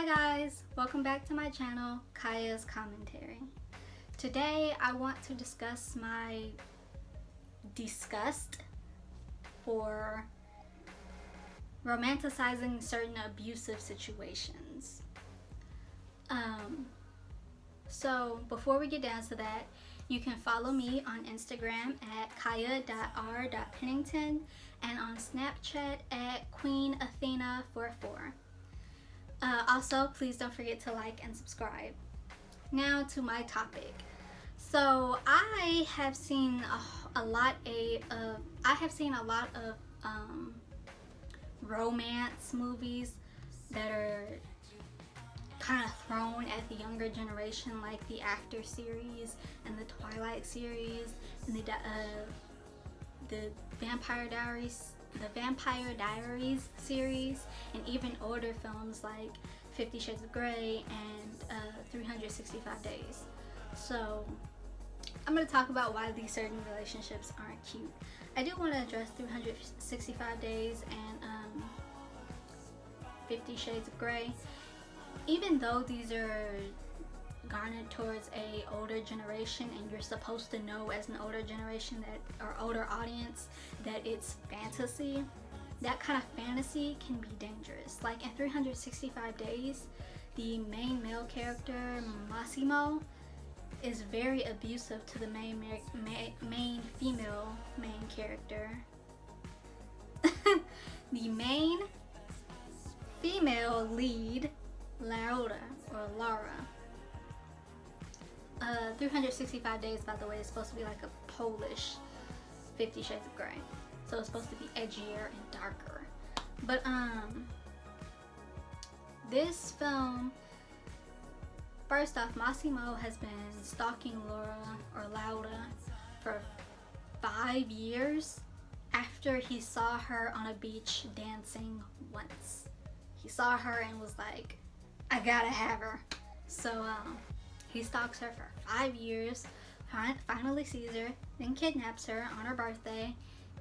Hi guys, welcome back to my channel, Kaya's Commentary. Today I want to discuss my disgust for romanticizing certain abusive situations. So before we get down to that, you can follow me on Instagram at kaya.r.pennington and on Snapchat at queenathena44. Also, please don't forget to like and subscribe. Now to my topic. So I have seen a lot of romance movies that are kind of thrown at the younger generation, like the After series and the Twilight series and the Vampire Diaries series, and even older films like 50 Shades of Grey and 365 Days. So I'm going to talk about why these certain relationships aren't cute. I do want to address 365 Days and 50 Shades of Grey. Even though these are garnered towards a older generation, and you're supposed to know as an older generation that, or older audience, that it's fantasy, that kind of fantasy can be dangerous. Like in 365 Days, the main male character, Massimo, is very abusive to the main female character. The main female lead, Laura. 365 Days, by the way, is supposed to be like a Polish 50 Shades of Grey. So it's supposed to be edgier and darker. But this film, first off, Massimo has been stalking Laura for 5 years after he saw her on a beach dancing once. He saw her and was like, I gotta have her. So he stalks her for 5 years, finally sees her, then kidnaps her on her birthday,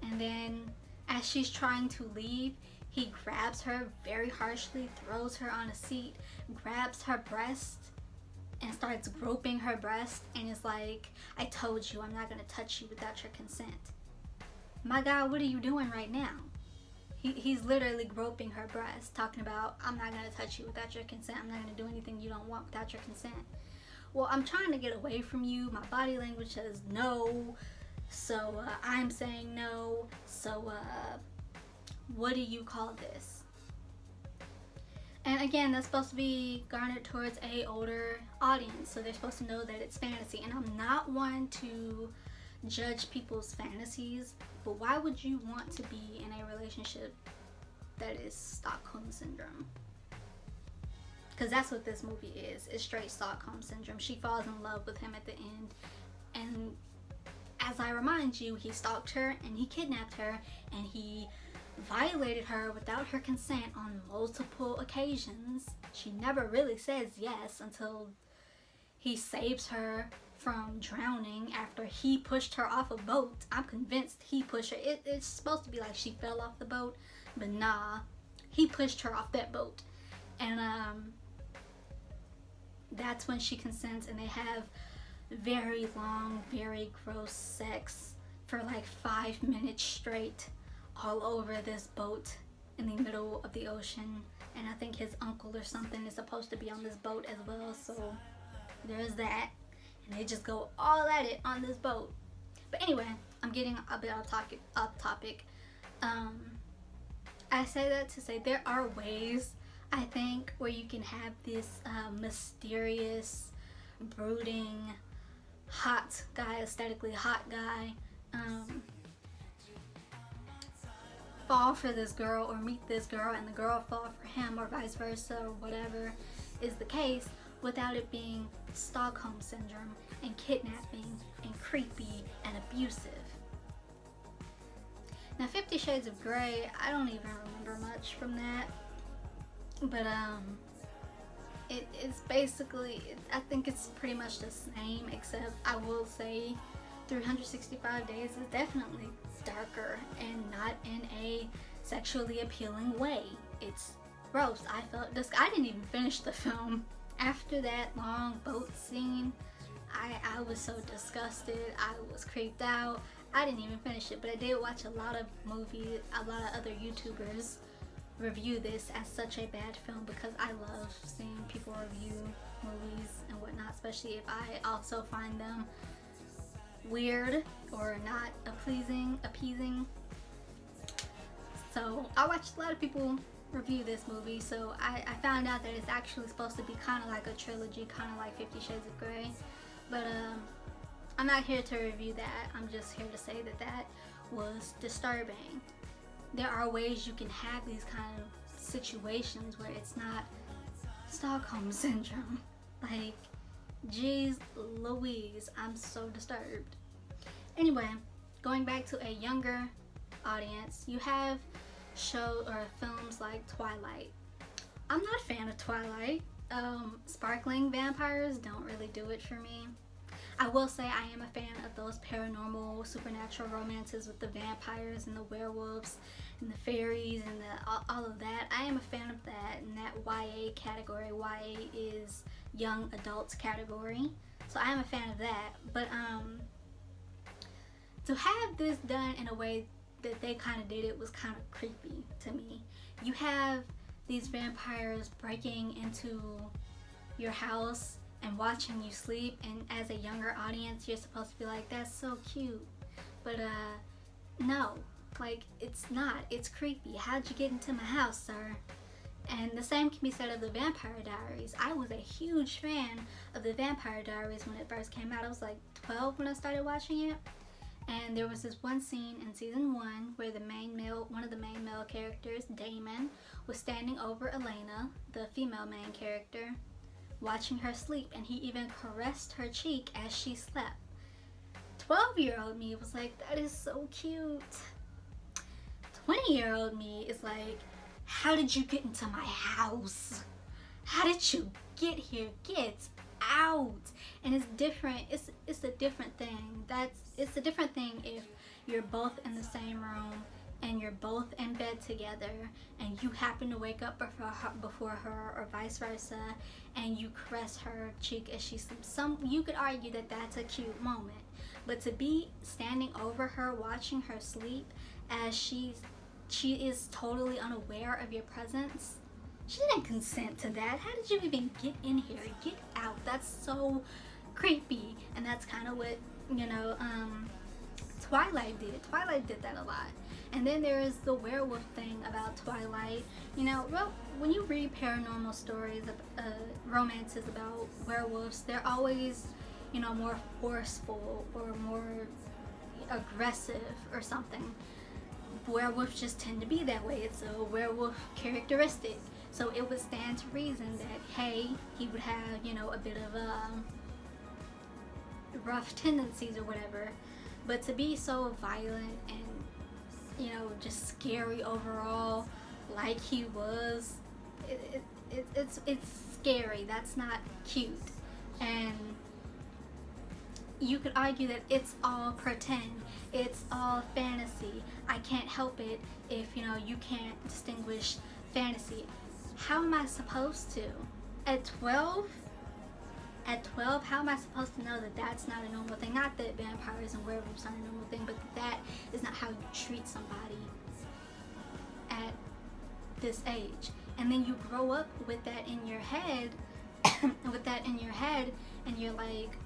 and then as she's trying to leave, he grabs her very harshly, throws her on a seat, grabs her breast, and starts groping her breast, and is like, I told you I'm not gonna touch you without your consent. My God, what are you doing right now? He's literally groping her breast, talking about, I'm not gonna touch you without your consent, I'm not gonna do anything you don't want without your consent. Well, I'm trying to get away from you, my body language says no, so I'm saying no, so what do you call this? And again, that's supposed to be garnered towards a older audience, so they're supposed to know that it's fantasy. And I'm not one to judge people's fantasies, but why would you want to be in a relationship that is Stockholm Syndrome? Because that's what this movie is. It's straight Stockholm Syndrome. She falls in love with him at the end, and as I remind you, he stalked her and he kidnapped her and he violated her without her consent on multiple occasions. She never really says yes until he saves her from drowning after he pushed her off a boat. I'm convinced he pushed her. It's supposed to be like she fell off the boat, but nah, he pushed her off that boat. And that's when she consents, and they have very long, very gross sex for like 5 minutes straight all over this boat in the middle of the ocean. And I think his uncle or something is supposed to be on this boat as well, so there's that. And they just go all at it on this boat. But anyway, I'm getting a bit off topic. I say that to say there are ways, I think, where you can have this mysterious, brooding, hot guy, aesthetically hot guy, fall for this girl or meet this girl and the girl fall for him, or vice versa, or whatever is the case, without it being Stockholm Syndrome and kidnapping and creepy and abusive. Now 50 Shades of Grey, I don't even remember much from that, but it's basically, I think it's pretty much the same, except I will say 365 Days is definitely darker and not in a sexually appealing way. It's gross. I felt this. I didn't even finish the film. After that long boat scene, I was so disgusted. I was creeped out. I didn't even finish it, but I did watch a lot of other YouTubers review this as such a bad film, because I love seeing people review movies and whatnot, especially if I also find them weird or not appeasing. So I watched a lot of people review this movie, so I found out that it's actually supposed to be kind of like a trilogy, kind of like 50 Shades of Grey, but I'm not here to review that. I'm just here to say that that was disturbing. There are ways you can have these kind of situations where it's not Stockholm Syndrome. Like, geez Louise, I'm so disturbed. Anyway, going back to a younger audience, you have films like Twilight. I'm not a fan of Twilight. Sparkling vampires don't really do it for me. I will say I am a fan of those paranormal, supernatural romances with the vampires and the werewolves and the fairies and all of that. I am a fan of that in that YA category. YA is young adults category. So I am a fan of that. But to have this done in a way that they kind of did it was kind of creepy to me. You have these vampires breaking into your house and watching you sleep, and as a younger audience you're supposed to be like, that's so cute, but no, like, it's not. It's creepy. How'd you get into my house, sir? And the same can be said of the Vampire Diaries. I was a huge fan of the Vampire Diaries when it first came out. I was like 12 when I started watching it, and there was this one scene in season 1 where one of the main male characters, Damon, was standing over Elena, the female main character, watching her sleep, and he even caressed her cheek as she slept. 12-year-old me was like, that is so cute. 20-year-old me is like, how did you get into my house? How did you get here? Get out. And it's different. It's a different thing. It's a different thing if you're both in the same room and you're both in bed together and you happen to wake up before her or vice versa, and you caress her cheek as she sleeps. You could argue that that's a cute moment, but to be standing over her watching her sleep as she is totally unaware of your presence, she didn't consent to that. How did you even get in here? Get out. That's so creepy. And that's kind of what, Twilight did. Twilight did that a lot. And then there is the werewolf thing about Twilight. Well, when you read paranormal stories, romances about werewolves, they're always, more forceful or more aggressive or something. Werewolves just tend to be that way. It's a werewolf characteristic. So it would stand to reason that, hey, he would have, a bit of rough tendencies or whatever. But to be so violent and, just scary overall, like he was, it's scary. That's not cute. And you could argue that it's all pretend. It's all fantasy. I can't help it if, you can't distinguish fantasy. How am I supposed to? At 12, how am I supposed to know that that's not a normal thing? Not that vampires and werewolves aren't a normal thing, but that is not how you treat somebody at this age. And then you grow up with that in your head, and you're like,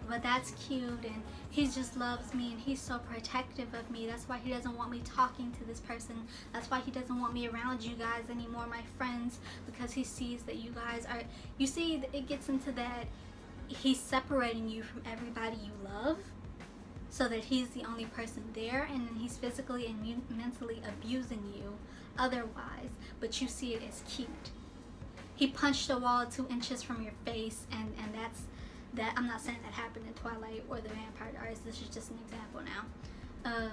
but that's cute, and he just loves me, and he's so protective of me. That's why he doesn't want me talking to this person. That's why he doesn't want me around you guys anymore, my friends, because he sees that you guys are, you see, it gets into that he's separating you from everybody you love so that he's the only person there, and then he's physically and mentally abusing you otherwise, but you see it as cute. He punched a wall 2 inches from your face, and that's that. I'm not saying that happened in Twilight or the Vampire Diaries. This is just an example now.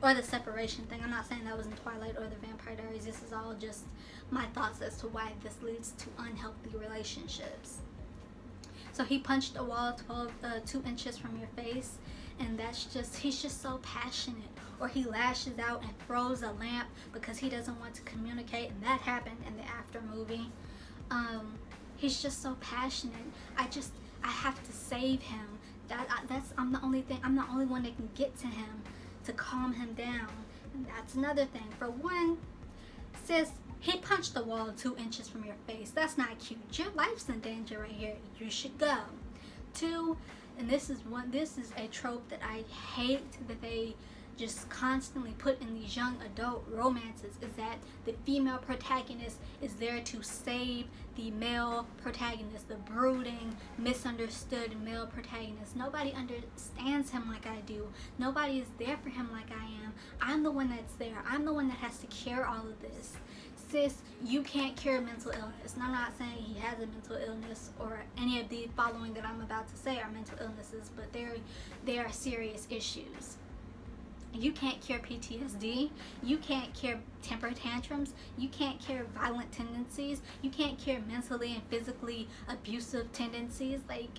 Or the separation thing. I'm not saying that was in Twilight or the Vampire Diaries. This is all just my thoughts as to why this leads to unhealthy relationships. So he punched a wall 2 inches from your face, and he's just so passionate. Or he lashes out and throws a lamp because he doesn't want to communicate, and that happened in the after movie. He's just so passionate. I have to save him. I'm the only one that can get to him to calm him down. And that's another thing. For one, sis, he punched the wall 2 inches from your face. That's not cute. Your life's in danger right here. You should go. 2, and this is a trope that I hate that they just constantly put in these young adult romances, is that the female protagonist is there to save the male protagonist, the brooding, misunderstood male protagonist. Nobody understands him like I do. Nobody is there for him like I am. I'm the one that's there. I'm the one that has to cure all of this. Sis, you can't cure mental illness. And I'm not saying he has a mental illness or any of the following that I'm about to say are mental illnesses, but they are serious issues. You can't cure PTSD. You can't cure temper tantrums. You can't cure violent tendencies. You can't cure mentally and physically abusive tendencies. Like,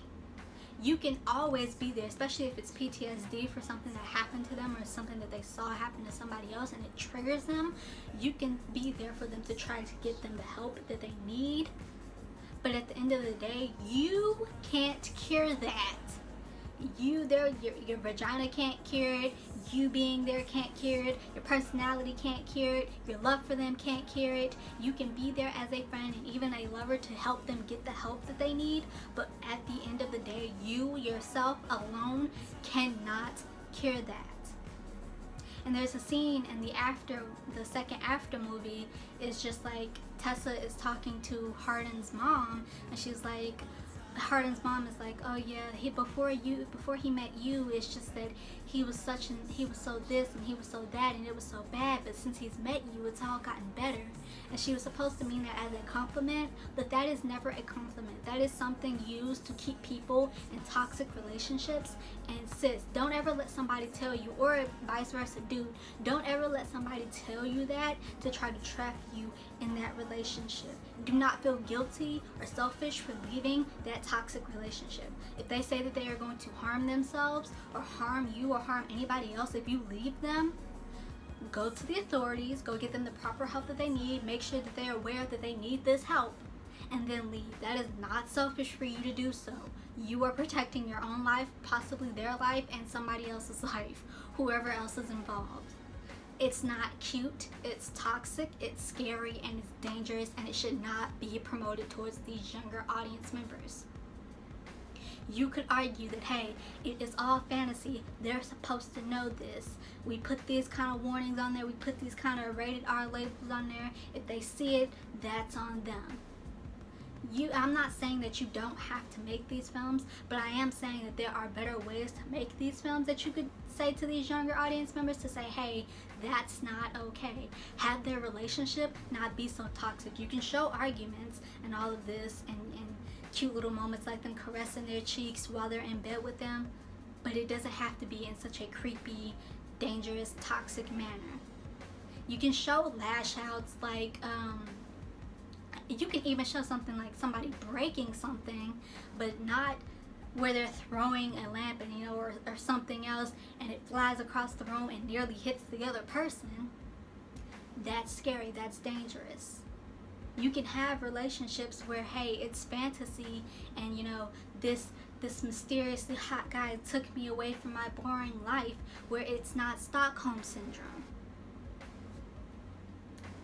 you can always be there, especially if it's PTSD for something that happened to them or something that they saw happen to somebody else and it triggers them. You can be there for them to try to get them the help that they need. But at the end of the day, you can't cure that. Your vagina can't cure it. You being there can't cure it. Your personality can't cure it. Your love for them can't cure it. You can be there as a friend and even a lover to help them get the help that they need, but at the end of the day, you yourself alone cannot cure that. And there's a scene in the second after movie, is just like Tessa is talking to Hardin's mom, and she's like, Hardin's mom is like, oh yeah, before he met you, it's just that he was so this and he was so that and it was so bad, but since he's met you, it's all gotten better. And she was supposed to mean that as a compliment, but that is never a compliment. That is something used to keep people in toxic relationships. And sis, don't ever let somebody tell you, or vice versa, dude, don't ever let somebody tell you that to try to trap you in that relationship. Do not feel guilty or selfish for leaving that toxic relationship. If they say that they are going to harm themselves or harm you or harm anybody else if you leave them, go to the authorities, go get them the proper help that they need, make sure that they are aware that they need this help, and then leave. That is not selfish for you to do so. You are protecting your own life, possibly their life, and somebody else's life, whoever else is involved. It's not cute, it's toxic, it's scary, and it's dangerous, and it should not be promoted towards these younger audience members. You could argue that, hey, it is all fantasy. They're supposed to know this. We put these kind of warnings on there. We put these kind of rated R labels on there. If they see it, that's on them. I'm not saying that you don't have to make these films, but I am saying that there are better ways to make these films that you could say to these younger audience members to say, hey, that's not okay. Have their relationship not be so toxic. You can show arguments and all of this and cute little moments like them caressing their cheeks while they're in bed with them, but it doesn't have to be in such a creepy, dangerous, toxic manner. You can show lash outs, like you can even show something like somebody breaking something, but not where they're throwing a lamp and or something else and it flies across the room and nearly hits the other person. That's scary, that's dangerous. You can have relationships where, hey, it's fantasy and this mysteriously hot guy took me away from my boring life, where it's not Stockholm syndrome.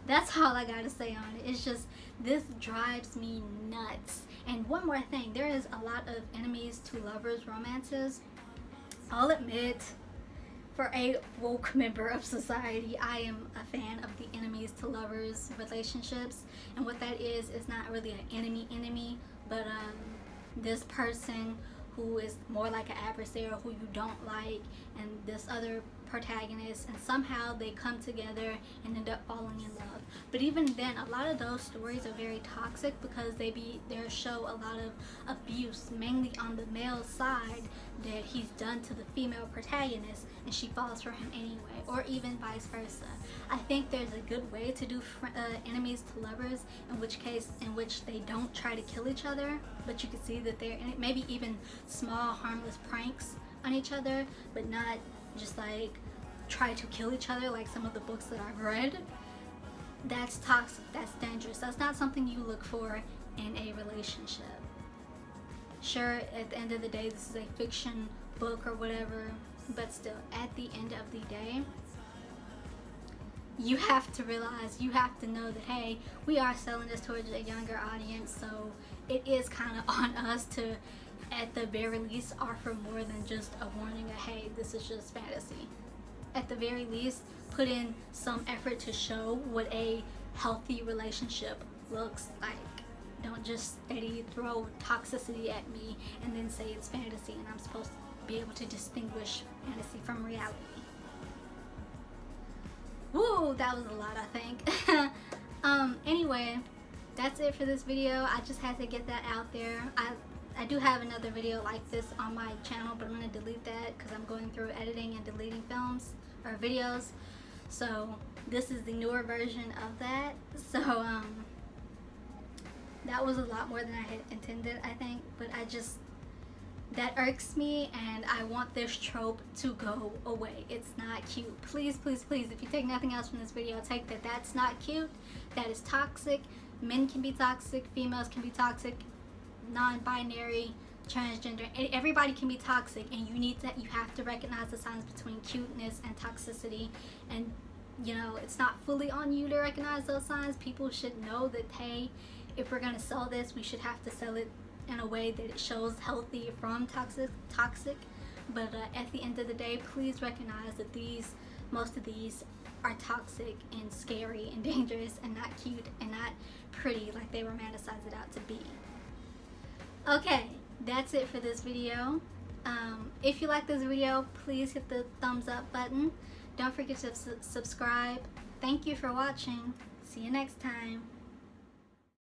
That's all I gotta say on it. It's just, this drives me nuts. And one more thing, there is a lot of enemies to lovers romances. I'll admit, for a woke member of society, I am a fan of the enemies to lovers relationships. And what that is not really an enemy, but this person who is more like an adversary who you don't like, and this other protagonist, and somehow they come together and end up falling in love. But even then, a lot of those stories are very toxic because they show a lot of abuse, mainly on the male side, that he's done to the female protagonist and she falls for him anyway, or even vice versa. I think there's a good way to do enemies to lovers, in which they don't try to kill each other, but you can see that they're maybe even small harmless pranks on each other, but not just like try to kill each other like some of the books that I've read. That's toxic, that's dangerous. That's not something you look for in a relationship. Sure, at the end of the day, this is a fiction book or whatever, but still, at the end of the day, you have to realize, you have to know that, hey, we are selling this towards a younger audience, so it is kind of on us to, at the very least, offer more than just a warning of, hey, this is just fantasy. At the very least, put in some effort to show what a healthy relationship looks like. Don't just steady throw toxicity at me and then say it's fantasy and I'm supposed to be able to distinguish fantasy from reality. Woo, that was a lot, I think. Anyway, that's it for this video. I just had to get that out there. I do have another video like this on my channel, but I'm going to delete that because I'm going through editing and deleting films or videos. So this is the newer version of that. So that was a lot more than I had intended, I think, but that irks me, and I want this trope to go away. It's not cute. Please, please, please, if you take nothing else from this video, take that that's not cute. That is toxic. Men can be toxic, females can be toxic, non-binary, transgender, everybody can be toxic, and you have to recognize the signs between cuteness and toxicity. And you know, it's not fully on you to recognize those signs. People should know that, hey, if we're going to sell this, we should have to sell it in a way that it shows healthy from toxic. But at the end of the day, please recognize that most of these are toxic and scary and dangerous and not cute and not pretty like they romanticize it out to be. Okay, that's it for this video. If you like this video, please hit the thumbs up button. Don't forget to subscribe. Thank you for watching. See you next time.